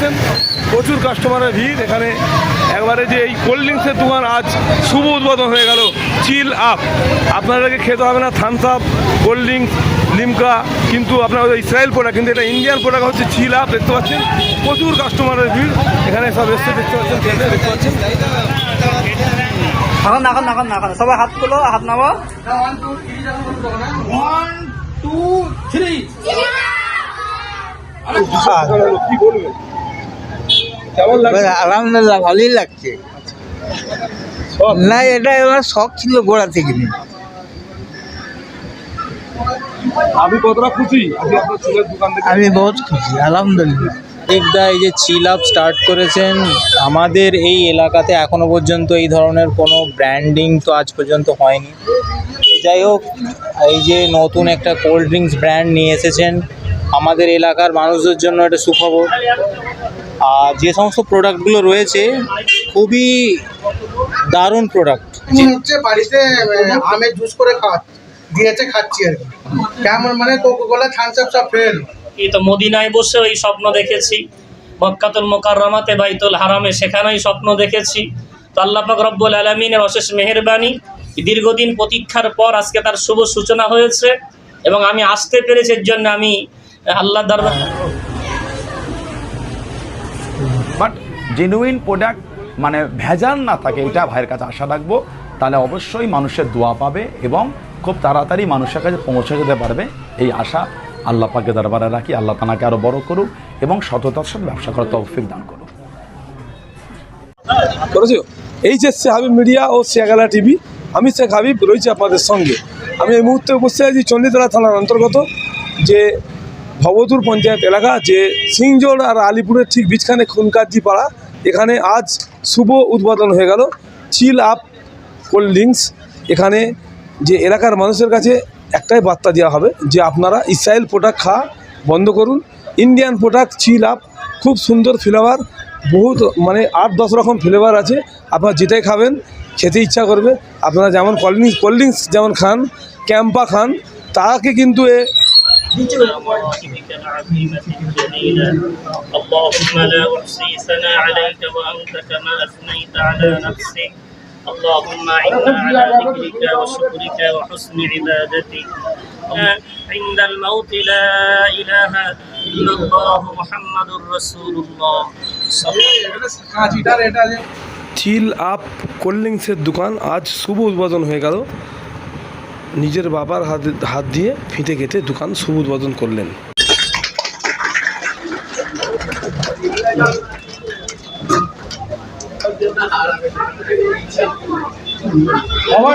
পাচ্ছেন প্রচুর কাস্টমারের ভিড় এখানে। একবারে যে এই কোল্ড ড্রিঙ্কসের দোকান আজ শুভ উদ্বোধন হয়ে গেল, চিল আপ। আপনাদেরকে খেতে হবে না Thums Up, cold drinks, Limca, কিন্তু আপনার ইসরায়েল প্রোডাক্ট, কিন্তু এটা ইন্ডিয়ান প্রোডাক্ট হচ্ছে চিল আপ। দেখতে পাচ্ছেন প্রচুর কাস্টমারের ভিড় এখানে সব এসছে, দেখতে পাচ্ছেন ট্রেনে, দেখতে পাচ্ছেন। এখন সবাই হাত তোলো, হাত নামো। 1 2 3। কি বলবেন, কেমন লাগছে? আলহামদুলিল্লাহ, ভালোই লাগছে। না, এটা আমার শখ ছিল গোড়া থেকে। আপনি কতটা খুশি আজকে আপনার ছেলের দোকান থেকে? আমি বহুত খুশি, আলহামদুলিল্লাহ। দা এই যে চিল আপ স্টার্ট করেছেন, আমাদের এই এলাকাতে এখনো পর্যন্ত এই ধরনের কোনো ব্র্যান্ডিং তো আজ পর্যন্ত হয়নি। যাই হোক, এই যে নতুন একটা কোল্ড ড্রিঙ্কস ব্র্যান্ড নিয়ে এসেছেন, আমাদের এলাকার মানুষদের জন্য এটা সুখবর। আর যে সমস্ত প্রোডাক্টগুলো রয়েছে খুবই দারুণ প্রোডাক্ট। হচ্ছে বাড়িতে আমের জুস করে খাচ্ছি আর কি। কেমন মানে কোকা-কোলা, থামস আপ সব ফেল। এই তো মদিনায় বসে ওই স্বপ্ন দেখেছি, মক্কাতুল মুকাররমাতে বাইতুল হারামে সেখানেই স্বপ্ন দেখেছি। তো আল্লাহ পাক রব্বুল আলামিনের অশেষ মেহেরবানি, দীর্ঘদিন প্রতীক্ষার পর আজকে তার শুভ সূচনা হয়েছে এবং আমি আসতে পেরেছি। এর জন্য আমি আল্লাহর দরবার। বাট জেনুইন প্রোডাক্ট মানে ভেজাল না থাকে, এটা ভাইয়ের কাছে আশা রাখবো। তাহলে অবশ্যই মানুষের দোয়া পাবে এবং খুব তাড়াতাড়ি মানুষের কাছে পৌঁছে যেতে পারবে, এই আশা আল্লাহ পাকের দরবারে রাখি। আল্লাহ তাআলাকে আরও বড় করুক এবং সততার সাথে ব্যবসা করার তৌফিক দান করুক। করেছো এই যে শেখ হাবিব মিডিয়া ও শেখালা টিভি, আমি শেখ হাবিব রয়েছি আপনাদের সঙ্গে। আমি এই মুহূর্তে উপস্থিত আছি চণ্ডীতলা থানার অন্তর্গত যে ভবতুর পঞ্চায়েত এলাকা, যে সিংজোড় আর আলিপুরের ঠিক বিচখানে খুনকাজি পাড়া। এখানে আজ শুভ উদ্বোধন হয়ে গেল চিল আপ কোল্ড ড্রিঙ্কস। এখানে যে এলাকার মানুষের কাছে একটাই বার্তা দেওয়া হবে যে আপনারা ইসরায়েল প্রোডাক্ট খাওয়া বন্ধ করুন, ইন্ডিয়ান প্রোডাক্ট চিল আপ। খুব সুন্দর ফ্লেভার, বহুত মানে 8-10 রকম ফ্লেভার আছে। আপনারা যেটাই খাবেন খেতে ইচ্ছা করবে। আপনারা যেমন কোল্ড ড্রিঙ্কস যেমন খান, ক্যাম্পা খান, তাকে কিন্তু اللهم لا أحصي ثناء عليك وأنت كما أثنيت على نفسك اللهم أعنا على ذكرك وشكرك وحسن عبادتك عند الموت لا إله إلا الله محمد رسول الله চিল আপ কোল্ড ড্রিঙ্কসের দোকান আজ শুভ উদ্বোধন হয়ে গেল। নিজের বাবার হাত দিয়ে ফিতে কেটে দোকান শুভ উদ্বোধন করলেন।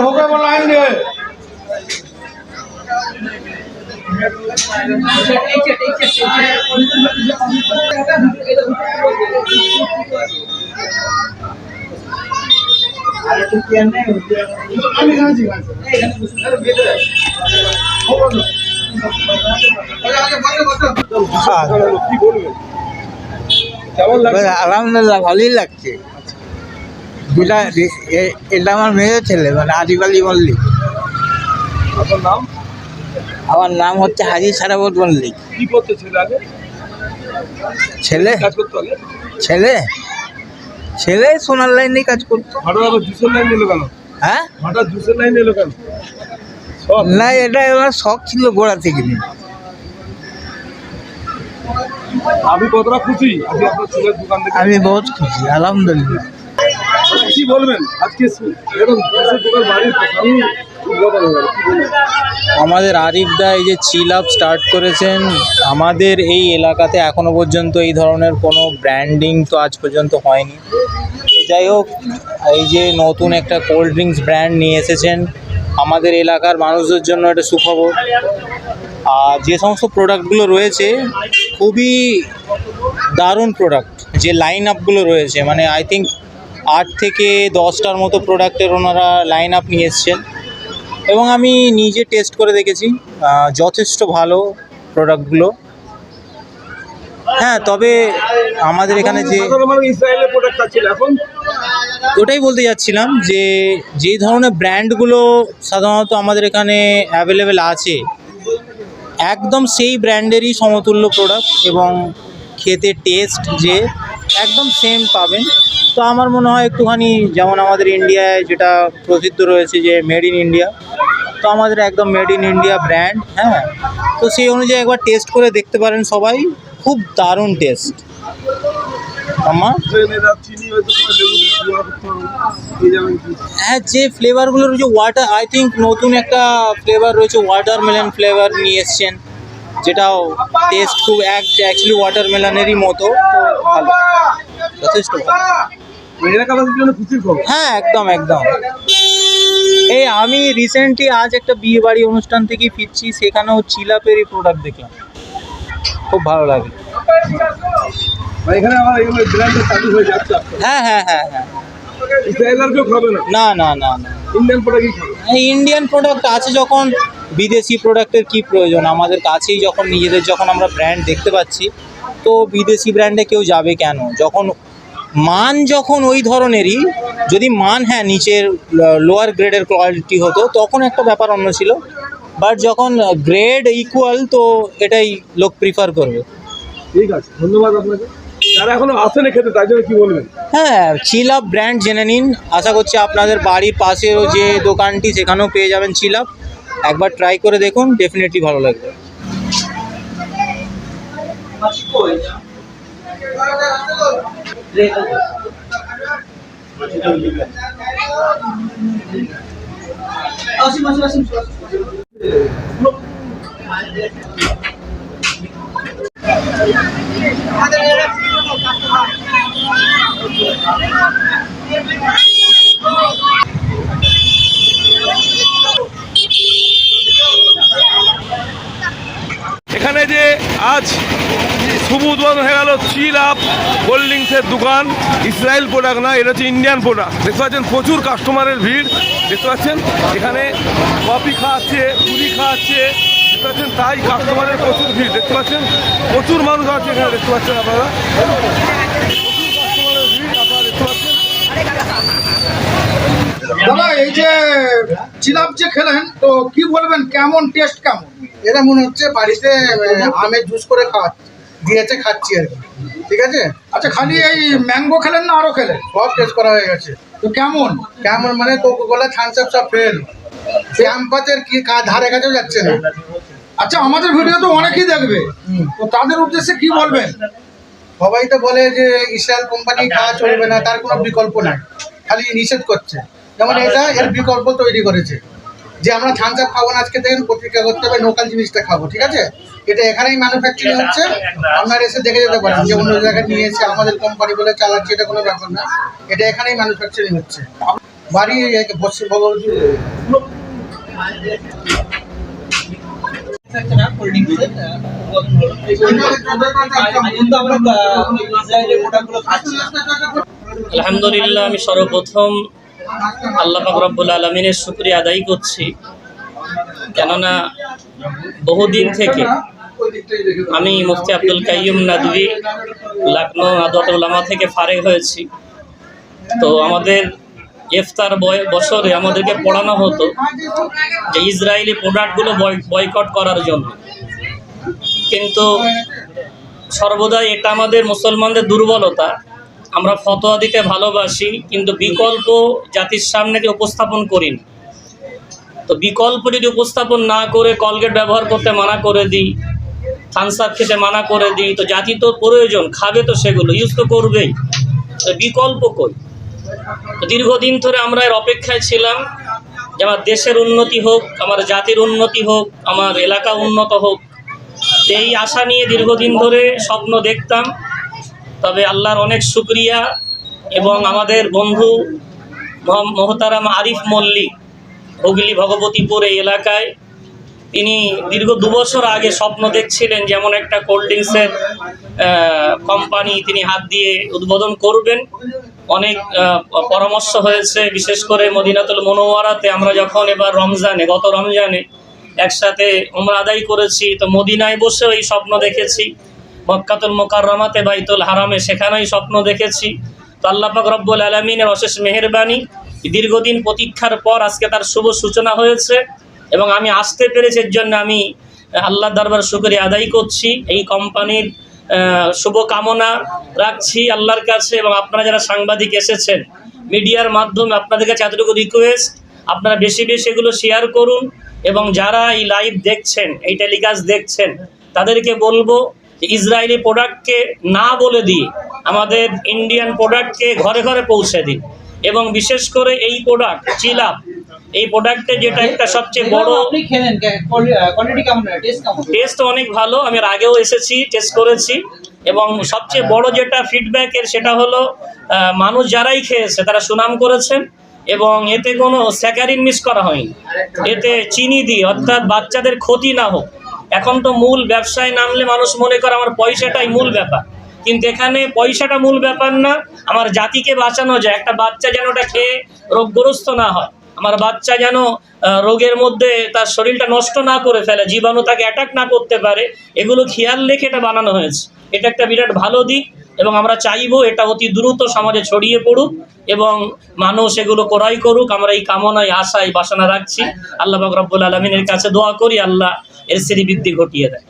ঢোকে বলা আইনগে কি বলবেন, কেমন লাগছে? আলহামদুলিল্লাহ, ভালোই লাগছে। এটা আমার মেয়ের ছেলে, মানে আরিফ আলী মল্লিক। আপনার নাম? আমার নাম হচ্ছে হাজি সারাবত মল্লিক। কি করতে ছেলে আগে? ছেলে কাজ করতে আগে? ছেলে সোনার লাইনে কাজ করতো। হঠাৎ আবার জুসের লাইন এলো কেন? হ্যাঁ, হঠাৎ জুসের লাইন এলো কেন? না, এটা আমার শখ ছিল গোড়া থেকে। আপনি কতটা খুশি আজকে আপনার ছেলের দোকান থেকে? আমি বহুত খুশি, আলহামদুলিল্লাহ। কি বলবেন আজকে এরকম দোকান বাড়ির সামনে উদ্বোধন হয়ে গেল, কি বলবেন? আমাদের আরিফ দা এই যে চিল আপ স্টার্ট করেছেন, আমাদের এই এলাকাতে এখনো পর্যন্ত এই ধরনের কোনো ব্র্যান্ডিং তো আজ পর্যন্ত হয়নি। যাই হোক, এই যে নতুন একটা কোল্ড ড্রিঙ্কস ব্র্যান্ড নিয়ে এসেছেন, আমাদের এলাকার মানুষদের জন্য এটা সুখবর। আর যে সমস্ত প্রোডাক্টগুলো রয়েছে খুবই দারুণ প্রোডাক্ট। যে লাইন আপগুলো রয়েছে, মানে আই থিঙ্ক 8 থেকে 10টার মতো প্রোডাক্টের ওনারা লাইন আপ নিয়ে এসছেন এবং আমি নিজে টেস্ট করে দেখেছি, যথেষ্ট ভালো প্রোডাক্টগুলো। হ্যাঁ, তবে আমাদের এখানে যে ইসরায়েলের প্রোডাক্ট ছিল, এখন ওটাই বলতে যাচ্ছিলাম যে যেই ধরনের ব্র্যান্ডগুলো সাধারণত আমাদের এখানে অ্যাভেলেবেল আছে, একদম সেই ব্র্যান্ডেরই সমতুল্য প্রোডাক্ট এবং খেতে টেস্ট যে একদম সেম পাবেন। তো আমার মনে হয় একটুখানি যেমন আমাদের ইন্ডিয়ায় যেটা প্রসিদ্ধ রয়েছে যে মেড ইন ইন্ডিয়া, তো আমাদের একদম মেড ইন ইন্ডিয়া ব্র্যান্ড, হ্যাঁ। তো সেই অনুযায়ী একবার টেস্ট করে দেখতে পারেন সবাই, খুব দারুণ টেস্ট। আমার চিনি হয়তো লেবু দিয়ে ব্যবহার করতে হবে, পেয়ে যাবেন কি? হ্যাঁ, যে ফ্লেভারগুলো রয়েছে ওয়াটার, আই থিঙ্ক নতুন একটা ফ্লেভার রয়েছে ওয়াটারমেলন ফ্লেভার নিয়ে এসছেন, যেটাও টেস্ট খুব অ্যাকচুয়ালি ওয়াটারমেলনেরই মতো। তো ভালো, যথেষ্ট ভালো। এলাকাবাসীর জন্য খুশির খবর। হ্যাঁ, একদম একদম। এই আমি রিসেন্টলি আজ একটা বিয়ে বাড়ি অনুষ্ঠান থেকে ফিরছি, সেখানেও চিলাপেরই প্রোডাক্ট দেখলাম, খুব ভালো লাগে। মানে এখানে আমার এগুলো ব্র্যান্ডটা চালু হয়ে যাচ্ছে আপনার। হ্যাঁ হ্যাঁ হ্যাঁ হ্যাঁ। ইসরায়েলের কেউ খাবে না, না না না না, ইন্ডিয়ান প্রোডাক্টই খাবে। ইন্ডিয়ান প্রোডাক্ট আছে যখন বিদেশি প্রোডাক্টের কি প্রয়োজন? আমাদের কাছেই যখন নিজেদের যখন আমরা ব্র্যান্ড দেখতে পাচ্ছি, তো বিদেশি ব্র্যান্ডে কেউ যাবে কেন? যখন মান যখন ওই ধরনেরই, যদি মান হ্যাঁ নিচের লোয়ার গ্রেডের কোয়ালিটি হতো তখন একটা ব্যাপার অন্য ছিল, বাট যখন গ্রেড ইকুয়াল তো এটাই লোক প্রিফার করবে। ঠিক আছে, ধন্যবাদ আপনাকে। যারা এখনো আসেনি খেতে তার জন্য কি বলবেন? হ্যাঁ, চিলাপ ব্র্যান্ড জেনে নিন। আশা করছি আপনাদের বাড়ির পাশেও যে দোকানটি সেখানেও পেয়ে যাবেন চিলাপ। একবার ট্রাই করে দেখুন, ডেফিনেটলি ভালো লাগবে। এখানে যে আজ শুভ উদ্বোধন হয়ে গেল চিলাপ কোল্ড ড্রিঙ্কসের দোকান, ইসরায়েল প্রোডাক্ট না, এটা হচ্ছে ইন্ডিয়ান প্রোডাক্ট। দেখতে পাচ্ছেন প্রচুর কাস্টমারের ভিড়, দেখতে পাচ্ছেন এখানে কফি খাওয়াচ্ছে, পুরি খাওয়াচ্ছে, দেখতে পাচ্ছেন তাই কাস্টমারের প্রচুর ভিড়, দেখতে পাচ্ছেন প্রচুর মানুষ আছে এখানে, দেখতে পাচ্ছেন আপনারা প্রচুর কাস্টমারের ভিড় আপনারা দেখতে পাচ্ছেন। দাদা এই যে চিলাপ যে খেলেন, তো কি বলবেন, কেমন টেস্ট কেমন? এটা মনে হচ্ছে বাড়িতে আমের জুস করে দিয়েছে, খাচ্ছি আর কি। ঠিক আছে। আচ্ছা, খালি এই ম্যাঙ্গো খেলেন না আরো খেলেন? সব টেস্ট করা হয়ে গেছে। তো কেমন কেমন মানে কোকোকোলা, থামস আপ সব ফেল, ক্যাম্পাসের কি ধারে কাছেও যাচ্ছে না। আচ্ছা, আমাদের ভিডিও তো অনেকেই দেখবে, তো তাদের উদ্দেশ্যে কি বলবেন? সবাই তো বলে যে ইসরায়েল কোম্পানি খাওয়া চলবে না, তার কোনো বিকল্প নাই, খালি নিষেধ করছে। যেমন এটা এর বিকল্প তৈরি করেছে যে আমরা থামস আপ খাবো না, আজকে দেখেন প্রতিজ্ঞা করতে হবে লোকাল জিনিসটা খাবো। ঠিক আছে। এটা এখানেই ম্যানুফ্যাকচারিং হচ্ছে, আপনারা এসে দেখে যেতে পারেন যে অন্য জায়গায় নিয়ে এসে আমাদের কোম্পানি বলে চালাচ্ছে, এটা কোনো ব্যাপার না, এটা এখানেই ম্যানুফ্যাকচারিং হচ্ছে। বাড়ি পশ্চিম ভগবতী। আলহামদুলিল্লাহ, আমি সর্বপ্রথম আল্লাহ পাক রব্বুল আলামিনের শুকরিয়া আদায় করছি, কেননা বহুদিন থেকে আমি মুফতি আব্দুল কাইয়ুম নাদভী লখনৌ নাদওয়াতুল উলামা থেকে ফারেগ হয়েছি। তো আমাদের ইফতার বছরে আমাদেরকে পড়ানো হতো যে ইসরায়েলি প্রোডাক্টগুলো বয়কট করার জন্য, কিন্তু সর্বদাই এটা আমাদের মুসলমানদের দুর্বলতা। আমরা ফতোয়া দিতে ভালোবাসি, কিন্তু বিকল্প জাতির সামনে উপস্থাপন করি না। তো বিকল্প যদি উপস্থাপন না করে কলগেট ব্যবহার করতে মানা করে দিই, থামস আপ খেতে মানা করে দিই, তো জাতি তো প্রয়োজন, খাবে তো সেগুলো, ইউজ তো করবেই, তো বিকল্প কই? তো দীর্ঘদিন ধরে আমরা এর অপেক্ষায় ছিলাম যে আমার দেশের উন্নতি হোক, আমার জাতির উন্নতি হোক, আমার এলাকা উন্নত হোক, এই আশা নিয়ে দীর্ঘদিন ধরে স্বপ্ন দেখতাম। তবে আল্লাহর অনেক শুকরিয়া, এবং আমাদের বন্ধু মোহতারাম আরিফ মল্লিক হুগলি ভগবতীপুর এই এলাকায়, তিনি দীর্ঘ 2 বছর আগে স্বপ্ন দেখছিলেন যেমন একটা কোল্ড ড্রিঙ্কসের কোম্পানি তিনি হাত দিয়ে উদ্বোধন করবেন। অনেক পরামর্শ হয়েছে, বিশেষ করে মদিনাতুল মুনাওয়ারাতে আমরা যখন এবার গত রমজানে একসাথে উমরা আদায় করেছি, তো মদিনায় বসেও এই স্বপ্ন দেখেছি, মক্কাতুল মুকাররমাতে বাইতুল হারামে সেখানেই স্বপ্ন দেখেছি। তো আল্লাহ পাক রব্বুল আলামিনের অশেষ মেহেরবানি, দীর্ঘদিন প্রতীক্ষার পর আজকে তার শুভ সূচনা হয়েছে, এবং আমি আসতে পেরেছি, এর জন্য আমি আল্লাহর দরবার শুকরিয়া আদায় করছি। এই কোম্পানির শুভকামনা রাখছি আল্লাহর কাছে। এবং আপনারা যারা সাংবাদিক এসেছেন মিডিয়ার মাধ্যমে, আপনাদের কাছে এতটুকু রিকোয়েস্ট, আপনারা বেশি বেশি এগুলো শেয়ার করুন। এবং যারা এই লাইভ দেখছেন, এই টেলিকাস্ট দেখছেন, তাদেরকে বলবো যে ইসরায়েলি প্রোডাক্টকে না বলে দিয়ে আমাদের ইন্ডিয়ান প্রোডাক্টকে ঘরে ঘরে পৌঁছে দিন। এবং বিশেষ করে এই প্রোডাক্ট চিলাপ, এই প্রোডাক্টে যেটা একটা সবচেয়ে বড়, টেস্ট অনেক ভালো, আমি এর আগেও এসেছি, টেস্ট করেছি। এবং সবচেয়ে বড় যেটা ফিডব্যাকের সেটা হলো মানুষ যারাই খেয়েছে তারা সুনাম করেছেন। এবং এতে কোনো স্যাকারিন মিস করা হয়নি, এতে চিনি দিয়ে, অর্থাৎ বাচ্চাদের ক্ষতি না হোক। এখন তো মূল ব্যবসায় নামলে মানুষ মনে করে আমার পয়সাটাই মূল ব্যাপার, কিন্তু এখানে পয়সাটা মূল ব্যাপার না, আমার জাতিকে বাঁচানো যায়। একটা বাচ্চা যেন ওটা খেয়ে রোগগ্রস্ত না হয়, আমার বাচ্চা যেন রোগের মধ্যে তার শরীরটা নষ্ট না করে ফেলে, জীবাণু তাকে অ্যাটাক না করতে পারে, এগুলো খেয়াল রেখে এটা বানানো হয়েছে। এটা একটা বিরাট ভালো দিক এবং আমরা চাইবো এটা অতি দ্রুত সমাজে ছড়িয়ে পড়ুক এবং মানুষ এগুলো ক্রয় করুক। আমরা এই কামনায়, আশায়, বাসনা রাখছি। আল্লাহ পাক রব্বুল আলামিনের কাছে দোয়া করি আল্লাহ এর শ্রীবৃদ্ধি ঘটিয়ে দেয়।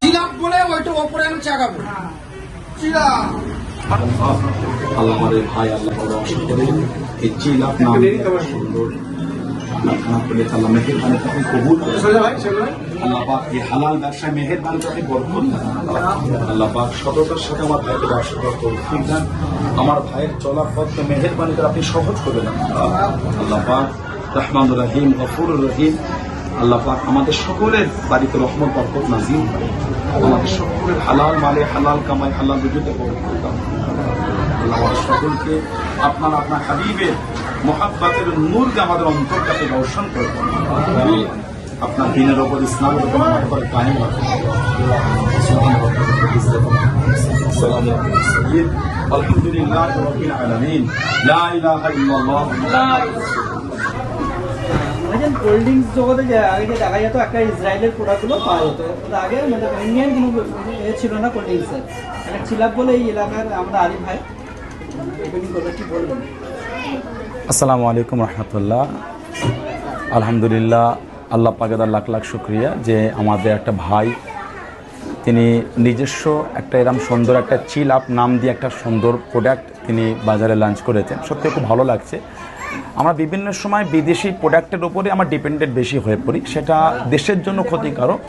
চিলাপ বলে ওইটা ওপরে আমি চাগাবো চিলাপ। আল্লাহ আমাদের ভাই আল্লাহ বড় অসুখ করে এই চিলাপ নাম সুন্দর খানা পেলে আল্লাহ মেহেরবানি আপনি কবুল করেন। আল্লাহ পাক এই হালাল ব্যবসায় মেহেরবানি আপনি বরকত দেন। আল্লাহ পাক সততার সাথে আমার ভাইকে ব্যবসা করতে তৌফিক দেন। আমার ভাইয়ের চলার পথকে মেহেরবানি করে আপনি সহজ করে দেন। আল্লাহ পাক রহমানুর রহিম, গফুরুর রহিম। আল্লাহ পাক আমাদের সকলের বাড়িতে রহমত বরকত নাজিল করে, আমাদের সকলের হালাল মালে হালাল কামাই হালাল রুজিতে বরকত দান। আল্লাহ আমাদের সকলকে আপনার হাবিবের মোহাব্বতের নূর দিয়ে আমাদের অন্তরটাকে রৌশন করে দেন। আপনার দিনের ওপর, ইসলামের ওপর আমাদের উপর কায়েম রাখেন। আলহামদুলিল্লাহ রাব্বিল আলামিন, লা ইলাহা ইল্লাল্লাহ। কোল্ড ড্রিঙ্কস জগতে আগে যে দেখা যেত একটা ইসরায়েলের প্রোডাক্টগুলো পাওয়া যেত, আগে মানে ইন্ডিয়ান কোনো ছিল না কোল্ড ড্রিঙ্কসের। একটা চিলাপ বলে এই এলাকার আমরা আরিফ ভাই ওপেনিং করবে, কি বলবেন? আসসালামু আলাইকুম রহমতুল্লাহ। আলহামদুলিল্লাহ, আল্লাহ পাকের লাখ লাখ শুক্রিয়া যে আমাদের একটা ভাই তিনি নিজস্ব একটা এরকম সুন্দর একটা চিলাপ নাম দিয়ে একটা সুন্দর প্রোডাক্ট তিনি বাজারে লঞ্চ করেছেন। সত্যি খুব ভালো লাগছে। আমরা বিভিন্ন সময় বিদেশি প্রোডাক্টের উপরে আমরা ডিপেন্ডেন্ট বেশি হয়ে পড়ি, সেটা দেশের জন্য ক্ষতিকারক।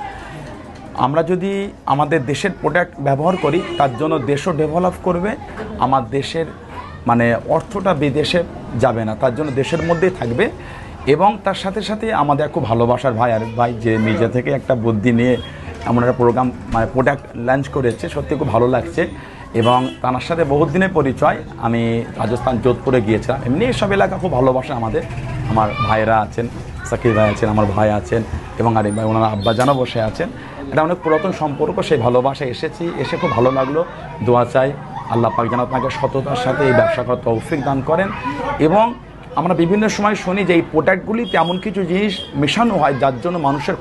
আমরা যদি আমাদের দেশের প্রোডাক্ট ব্যবহার করি তার জন্য দেশও ডেভেলপ করবে, আমার দেশের মানে অর্থটা বিদেশে যাবে না, তার জন্য দেশের মধ্যেই থাকবে। এবং তার সাথে সাথে আমাদের খুব ভালোবাসার ভাই আরেক ভাই যে মিডিয়া থেকে একটা বুদ্ধি নিয়ে এমন একটা প্রোগ্রাম মানে প্রোডাক্ট লঞ্চ করেছে, সত্যি খুব ভালো লাগছে। এবং তার সাথে বহুত দিনের পরিচয়। আমি রাজস্থান যোধপুরে গিয়েছিলাম, এমনি এসব এলাকা খুব ভালোবাসা আমাদের। আমার ভাইরা আছেন, সাকিব ভাই আছেন, আমার ভাই আছেন এবং আরেক ভাই ওনারা আব্বাজানও বসে আছেন। এটা অনেক পুরাতন সম্পর্ক, সেই ভালোবাসা এসে খুব ভালো লাগলো। দোয়া চাই আল্লাহ পাক যেন আপনাকে সততার সাথে এই ব্যবসা করার তৌফিক দান করেন। এবং আমরা বিভিন্ন সময় শুনি যে এই প্রোডাক্টগুলিতে এমন কিছু জিনিস মেশানো হয় যার জন্য মানুষের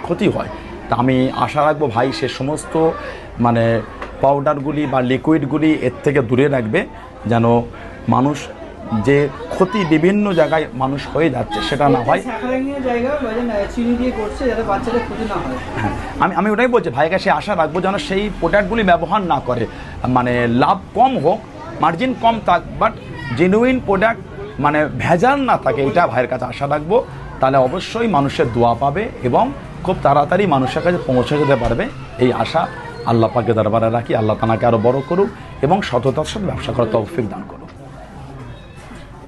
ক্ষতি হয়। তা আমি আশা রাখবো ভাই সে সমস্ত মানে পাউডারগুলি বা লিকুইডগুলি এর থেকে দূরে রাখবে, যেন মানুষ যে ক্ষতি বিভিন্ন জায়গায় মানুষ হয়ে যাচ্ছে সেটা না হয়। হ্যাঁ, আমি ওটাই বলছি ভাইয়ের কাছে আশা রাখবো যেন সেই প্রোডাক্টগুলি ব্যবহার না করে, মানে লাভ কম হোক মার্জিন কম থাক, বাট জেনুইন প্রোডাক্ট মানে ভেজাল না থাকে, এটা ভাইয়ের কাছে আশা রাখবো। তাহলে অবশ্যই মানুষের দোয়া পাবে এবং খুব তাড়াতাড়ি মানুষের কাছে পৌঁছে যেতে পারবে, এই আশা আল্লাহ পাকের দরবারে রাখি। আল্লাহ তাআলাকে আরও বড় করুক এবং সততার সাথে ব্যবসা করার তৌফিক দান করুক।